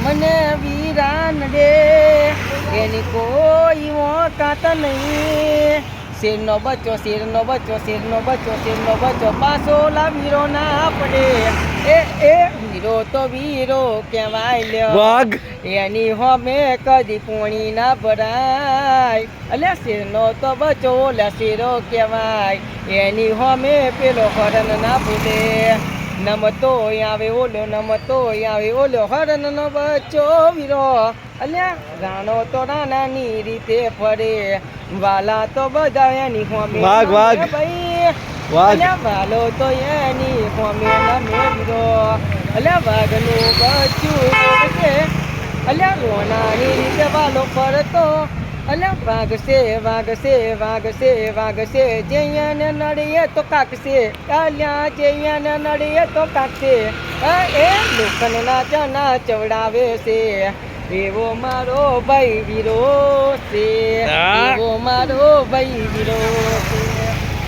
મને વીરાન દે એની કોઈ ઓકાત નહીં. શેરનો બચ્ચો શેરનો બચ્ચો શેરનો બચ્ચો શેરનો બચ્ચો પાછો વીરો ના પડે. એ વીરો તો વીરો કહેવાય લ્યો. વાઘ એની હોમે કદી પોણી ના ભરાય. અલ્યા શેરનો તો બચ્ચો ઓલા શેરો કહેવાય. એની હોમે પેલો હરણ ના ભૂલે. નમતો આવે ઓલો નમતો આવે ઓલો હરણ નો બચ્ચો વીરો. અલ્યા રાણો તો રાણાની રીતે ફરે. વાલા તો બધા એની હોમે વાઘ વાઘ ભાઈ. વાઘ અલ્યા વાલો તો એની હોમે નમે વીરો. અલ્યા વાઘનું બચ્ચું છે. અલ્યા રોનાની રીતે વાલો ફરતો. અલ્યા વાગશે વાગશે વાગશે વાગશે જૈયાને નડીએ તો કાકશે. અલ્યા જૈયાને નડીએ તો કાકશે. એ લોખંડના ચણા ચવડાવે છે. એવો મારો ભાઈ વીરો છે. એવો મારો ભાઈ વીરો છે.